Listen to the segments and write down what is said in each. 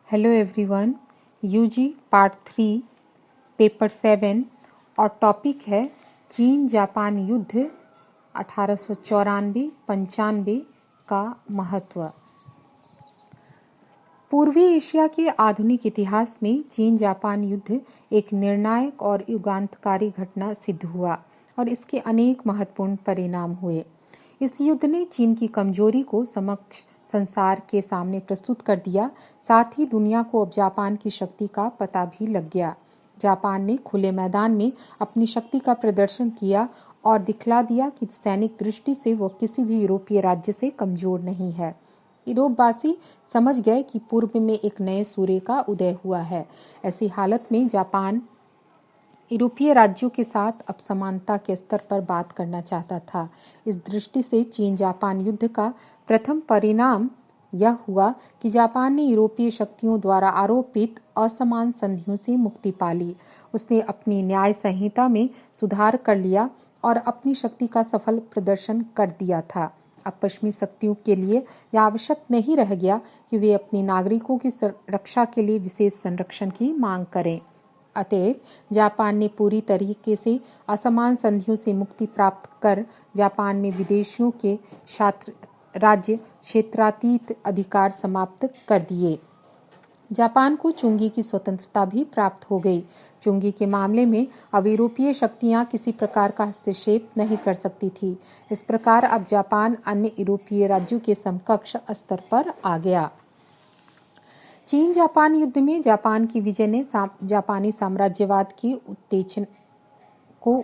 Hello everyone, UG part 3 paper 7 और topic है चीन जापान युद्ध 1894-95 का महत्व। पूर्वी एशिया के आधुनिक इतिहास में चीन जापान युद्ध एक निर्णायक और युगांतकारी घटना सिद्ध हुआ और इसके अनेक महत्वपूर्ण परिणाम हुए। इस युद्ध ने चीन की कमजोरी को समक्ष संसार के सामने प्रस्तुत कर दिया। साथ ही दुनिया को अब जापान की शक्ति का पता भी लग गया। जापान ने खुले मैदान में अपनी शक्ति का प्रदर्शन किया और दिखला दिया कि सैनिक दृष्टि से वो किसी भी यूरोपीय राज्य से कमजोर नहीं है। यूरोपवासी समझ गए कि पूर्व में एक नए सूर्य का उदय हुआ है। ऐसी हालत में जापान यूरोपीय राज्यों के साथ अब समानता के स्तर पर बात करना चाहता था। इस दृष्टि से चीन जापान युद्ध का प्रथम परिणाम यह हुआ कि जापान ने यूरोपीय शक्तियों द्वारा आरोपित असमान संधियों से मुक्ति पा ली। उसने अपनी न्याय संहिता में सुधार कर लिया और अपनी शक्ति का सफल प्रदर्शन कर दिया था। अब पश्चिमी शक्तियों के लिए यह आवश्यक नहीं रह गया कि वे अपने नागरिकों की रक्षा के लिए विशेष संरक्षण की मांग करें। अतएव जापान ने पूरी तरीके से असमान संधियों से मुक्ति प्राप्त कर जापान में विदेशियों के राज्य क्षेत्रातीत अधिकार समाप्त कर दिए। जापान को चुंगी की स्वतंत्रता भी प्राप्त हो गई। चुंगी के मामले में अब यूरोपीय शक्तियां किसी प्रकार का हस्तक्षेप नहीं कर सकती थी। इस प्रकार अब जापान अन्य यूरोपीय राज्यों के समकक्ष स्तर पर आ गया। चीन जापान युद्ध में जापान की विजय ने जापानी साम्राज्यवाद की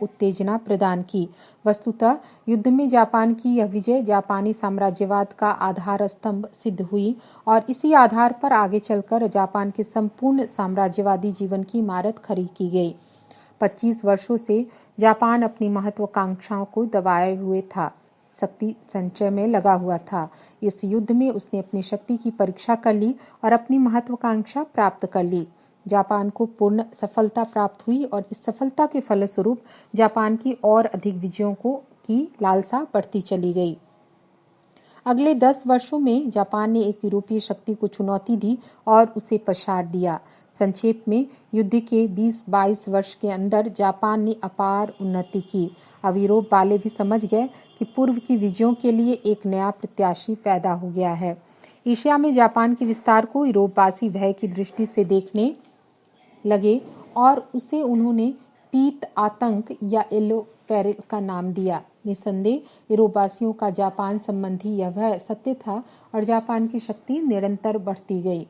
उत्तेजना प्रदान की। वस्तुतः युद्ध में जापान की यह विजय जापानी साम्राज्यवाद का आधार स्तंभ सिद्ध हुई और इसी आधार पर आगे चलकर जापान के संपूर्ण साम्राज्यवादी जीवन की इमारत खड़ी की गई। 25 वर्षों से जापान अपनी महत्वाकांक्षाओं को दबाए हुए था, शक्ति संचय में लगा हुआ था। इस युद्ध में उसने अपनी शक्ति की परीक्षा कर ली और अपनी महत्वाकांक्षा प्राप्त कर ली। जापान को पूर्ण सफलता प्राप्त हुई और इस सफलता के फलस्वरूप जापान की और अधिक विजयों की लालसा बढ़ती चली गई। अगले 10 वर्षों में जापान ने एक यूरोपीय शक्ति को चुनौती दी और उसे पछाड़ दिया। संक्षेप में युद्ध के 20-22 वर्ष के अंदर जापान ने अपार उन्नति की। अब यूरोप वाले भी समझ गए कि पूर्व की विजयों के लिए एक नया प्रत्याशी पैदा हो गया है। एशिया में जापान के विस्तार को यूरोपवासी भय की दृष्टि से देखने लगे और उसे उन्होंने पीत आतंक या येलो पेरिल का नाम दिया। निसंदेह यूरोपवासियों का जापान संबंधी यह भय सत्य था और जापान की शक्ति निरंतर बढ़ती गई।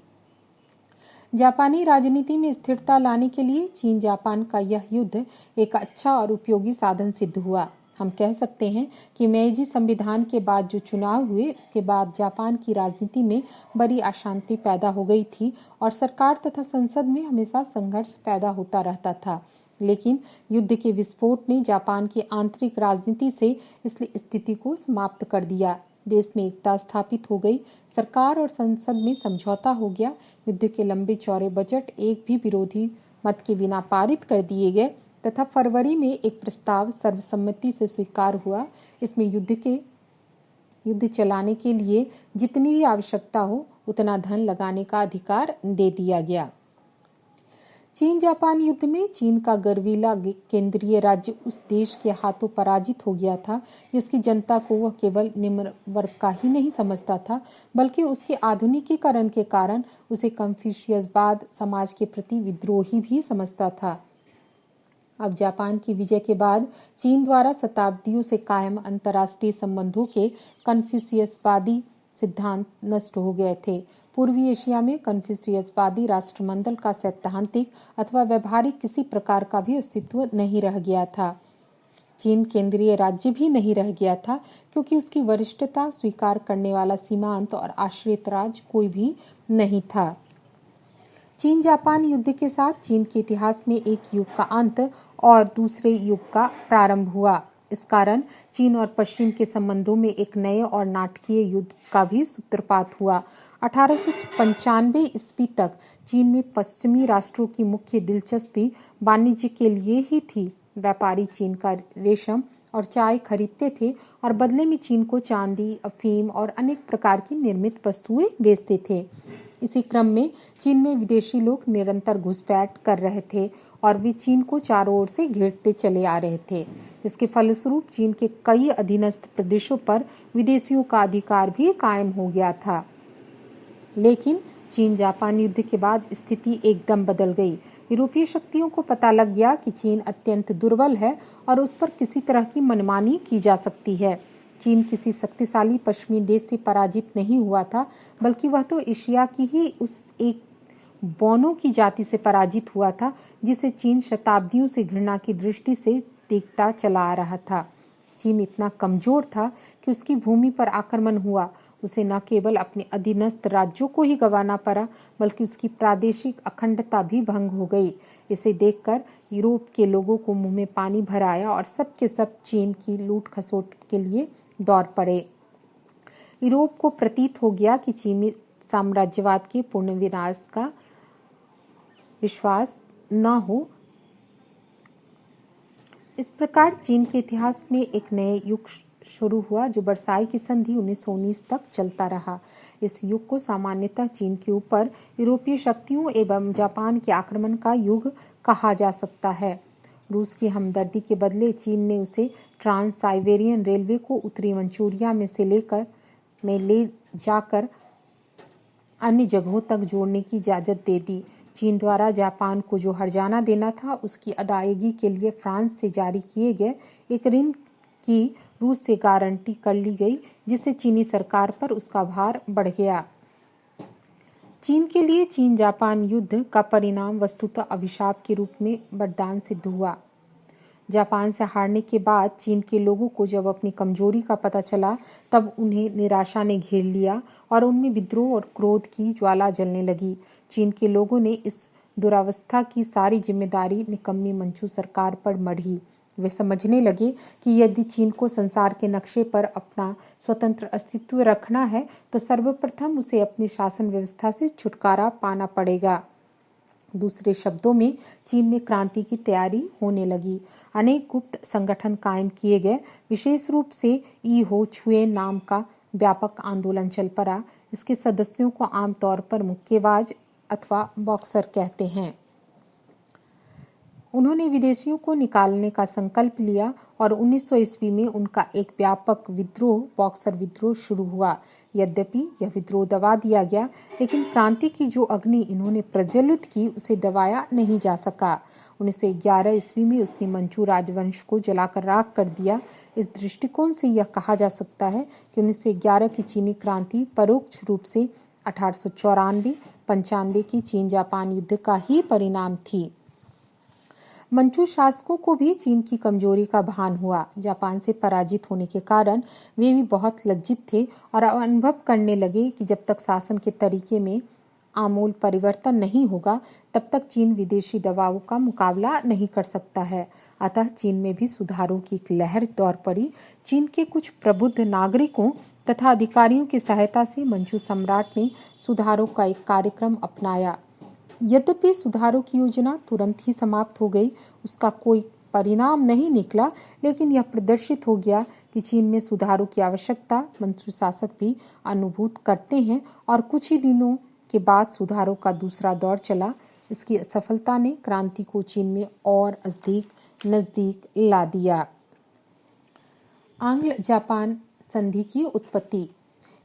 जापानी राजनीति में स्थिरता लाने के लिए चीन जापान का यह युद्ध एक अच्छा और उपयोगी साधन सिद्ध हुआ। हम कह सकते हैं कि मेइजी संविधान के बाद जो चुनाव हुए उसके बाद जापान की राजनीति में बड़ी अशांति पैदा हो गई थी और सरकार तथा संसद में हमेशा संघर्ष पैदा होता रहता था। लेकिन युद्ध के विस्फोट ने जापान की आंतरिक राजनीति से इस स्थिति को समाप्त कर दिया। देश में एकता स्थापित हो गई, सरकार और संसद में समझौता हो गया। युद्ध के लंबे चौड़े बजट एक भी विरोधी मत के बिना पारित कर दिए गए तथा फरवरी में एक प्रस्ताव सर्वसम्मति से स्वीकार हुआ। इसमें युद्ध चलाने के लिए जितनी भी आवश्यकता हो उतना धन लगाने का अधिकार दे दिया गया। चीन जापान युद्ध में चीन का गर्वीला केंद्रीय राज्य उस देश के हाथों पराजित हो गया था जिसकी जनता को वह केवल निम्न वर्ग का ही नहीं समझता था, बल्कि उसके आधुनिकीकरण के कारण उसे कन्फ्यूशियसवाद समाज के प्रति विद्रोही भी समझता था। अब जापान की विजय के बाद चीन द्वारा शताब्दियों से कायम अंतर्राष्ट्रीय संबंधों के कन्फ्यूशियसवादी सिद्धांत नष्ट हो गए थे। पूर्वी एशिया में कन्फ्यूशियसवादी राष्ट्रमंडल का सैद्धांतिक अथवा व्यवहारिक किसी प्रकार का भी अस्तित्व नहीं रह गया था। चीन केंद्रीय राज्य भी नहीं रह गया था क्योंकि उसकी वरिष्ठता स्वीकार करने वाला सीमांत और आश्रित राज्य कोई भी नहीं था। चीन जापान युद्ध के साथ चीन के इतिहास में एक युग का अंत और दूसरे युग का प्रारंभ हुआ। इस कारण चीन और पश्चिम के संबंधों में एक नए और नाटकीय युद्ध का भी सूत्रपात हुआ। 1895 ईस्वी तक चीन में पश्चिमी राष्ट्रों की मुख्य दिलचस्पी वाणिज्य के लिए ही थी। व्यापारी चीन का रेशम और चाय खरीदते थे और बदले में चीन को चांदी, अफीम और अनेक प्रकार की निर्मित वस्तुएं बेचते थे। इसी क्रम में चीन में विदेशी लोग निरंतर घुसपैठ कर रहे थे और वे चीन को चारों ओर से घेरते चले आ रहे थे। इसके फलस्वरूप चीन के कई अधीनस्थ प्रदेशों पर विदेशियों का अधिकार भी कायम हो गया था। लेकिन चीन जापान युद्ध के बाद स्थिति एकदम बदल गई। यूरोपीय शक्तियों को पता लग गया कि चीन अत्यंत दुर्बल है और उस पर किसी तरह की मनमानी की जा सकती है। चीन किसी शक्तिशाली पश्चिमी देश से पराजित नहीं हुआ था, बल्कि वह तो एशिया की ही उस एक बोनो की जाति से पराजित हुआ था जिसे चीन शताब्दियों से घृणा की दृष्टि से देखता चला आ रहा था। चीन इतना कमजोर था कि उसकी भूमि पर आक्रमण हुआ, उसे न केवल अपने अधीनस्थ राज्यों को ही गंवाना पड़ा, बल्कि उसकी प्रादेशिक अखंडता भी भंग हो गई। इसे देखकर यूरोप के लोगों को मुंह में पानी भर आया और सब के सब चीन की लूट खसोट के लिए दौड़ पड़े। यूरोप को प्रतीत हो गया कि चीनी साम्राज्यवाद के पूर्ण विनाश का विश्वास न हो। इस प्रकार चीन के इतिहास में एक नए युग शुरू हुआ जो वर्साई की संधि 1919 तक चलता रहा। इस युग को सामान्यतः चीन के ऊपर यूरोपीय शक्तियों एवं जापान के आक्रमण का युग कहा जा सकता है। रूस की हमदर्दी के बदले चीन ने उसे ट्रांस साइबेरियन रेलवे को उत्तरी मंचूरिया में ले जाकर अन्य जगहों तक जोड़ने की इजाजत दे दी। चीन द्वारा जापान को जो हर्जाना देना था, उसकी अदायगी के लिए फ्रांस से जारी किए गए एक ऋण की रूस से गारंटी कर ली गई, जिससे चीनी सरकार पर उसका भार बढ़ गया। चीन के लिए चीन जापान युद्ध का परिणाम वस्तुतः अभिशाप के रूप में वरदान सिद्ध हुआ। जापान से हारने के बाद चीन के लोगों को जब अपनी कमजोरी का पता चला, तब उन्हें निराशा ने घेर लिया और उनमें विद्रोह और क्रोध की ज्वाला जलने लगी। चीन के लोगों ने इस दुरावस्था की सारी जिम्मेदारी निकम्मी मंचू सरकार पर मढ़ी। वे समझने लगे कि यदि चीन को संसार के नक्शे पर अपना स्वतंत्र अस्तित्व रखना है, तो सर्वप्रथम उसे अपनी शासन व्यवस्था से छुटकारा पाना पड़ेगा। दूसरे शब्दों में, चीन में क्रांति की तैयारी होने लगी। अनेक गुप्त संगठन कायम किए गए। विशेष रूप से ई हो छुए नाम का व्यापक आंदोलन चल पड़ा। इसके सदस्यों को आमतौर पर मुक्केबाज अथवा बॉक्सर कहते हैं। उन्होंने विदेशियों को निकालने का संकल्प लिया और 1900 ईस्वी में उनका एक व्यापक विद्रोह, बॉक्सर विद्रोह शुरू हुआ। यद्यपि यह विद्रोह दबा दिया गया, लेकिन क्रांति की जो अग्नि इन्होंने प्रज्वलित की, उसे दबाया नहीं जा सका। 1911 ईस्वी में उसने मंचू राजवंश को जलाकर राख कर दिया। इस दृष्टिकोण से यह कहा जा सकता है कि 1911 की चीनी क्रांति परोक्ष रूप से 1894-95 की चीन जापान युद्ध का ही परिणाम थी। मंचू शासकों को भी चीन की कमजोरी का भान हुआ। जापान से पराजित होने के कारण वे भी बहुत लज्जित थे और अनुभव करने लगे कि जब तक शासन के तरीके में आमूल परिवर्तन नहीं होगा, तब तक चीन विदेशी दबावों का मुकाबला नहीं कर सकता है। अतः चीन में भी सुधारों की एक लहर दौड़ पड़ी। चीन के कुछ प्रबुद्ध नागरिकों तथा अधिकारियों की सहायता से मंचू सम्राट ने सुधारों का एक कार्यक्रम अपनाया। यद्यपि सुधारों की योजना तुरंत ही समाप्त हो गई, उसका कोई परिणाम नहीं निकला, लेकिन यह प्रदर्शित हो गया कि चीन में सुधारों की आवश्यकता मंचू शासक भी अनुभूत करते हैं और कुछ ही दिनों के बाद सुधारों का दूसरा दौर चला। इसकी सफलता ने क्रांति को चीन में और अधिक नजदीक ला दिया। आंग्ल जापान संधि की उत्पत्ति।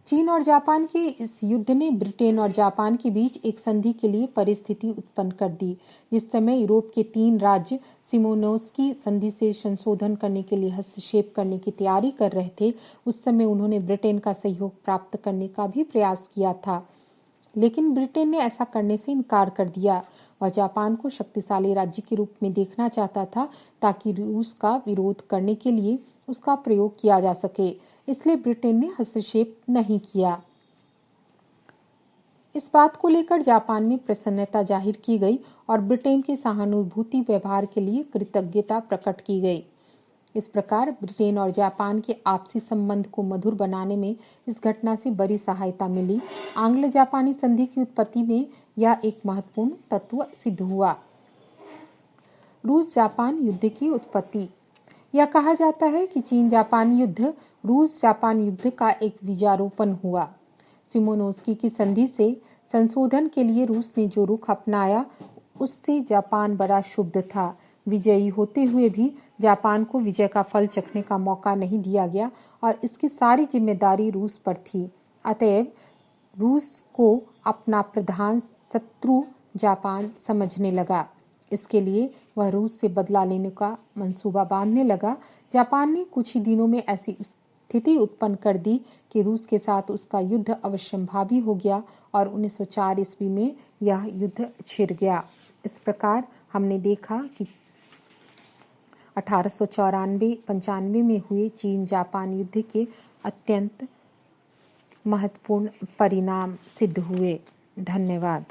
चीन और जापान के इस युद्ध ने ब्रिटेन और जापान के बीच एक संधि के लिए परिस्थिति उत्पन्न कर दी। जिस समय यूरोप के 3 राज्य सिमोनोस्की संधि से संशोधन करने के लिए हस्तक्षेप करने की तैयारी कर रहे थे, उस समय उन्होंने ब्रिटेन का सहयोग प्राप्त करने का भी प्रयास किया था, लेकिन ब्रिटेन ने ऐसा करने से इनकार कर दिया। वह जापान को शक्तिशाली राज्य के रूप में देखना चाहता था ताकि रूस का विरोध करने के लिए उसका प्रयोग किया जा सके, इसलिए ब्रिटेन ने हस्तक्षेप नहीं किया। इस बात को लेकर जापान में प्रसन्नता जाहिर की गई और ब्रिटेन के सहानुभूति व्यवहार के लिए कृतज्ञता प्रकट की गई। इस प्रकार ब्रिटेन और जापान के आपसी संबंध को मधुर बनाने में इस घटना से बड़ी सहायता मिली। आंग्ल जापानी संधि की उत्पत्ति में यह एक महत्वपूर्ण तत्व सिद्ध हुआ। रूस जापान युद्ध की उत्पत्ति। यह कहा जाता है कि चीन जापान युद्ध रूस जापान युद्ध का एक बीजारोपण हुआ। सिमोनोस्की की संधि से संशोधन के लिए रूस ने जो रुख अपनाया उससे जापान बड़ा क्षुब्ध था। विजयी होते हुए भी जापान को विजय का फल चखने का मौका नहीं दिया गया और इसकी सारी जिम्मेदारी रूस पर थी। अतएव रूस को अपना प्रधान शत्रु जापान समझने लगा। इसके लिए वह रूस से बदला लेने का मंसूबा बांधने लगा। जापान ने कुछ ही दिनों में ऐसी स्थिति उत्पन्न कर दी कि रूस के साथ उसका युद्ध अवश्यंभावी हो गया और 1904 ईस्वी में यह युद्ध छिड़ गया। इस प्रकार हमने देखा कि 1894-95 में हुए चीन जापान युद्ध के अत्यंत महत्वपूर्ण परिणाम सिद्ध हुए। धन्यवाद।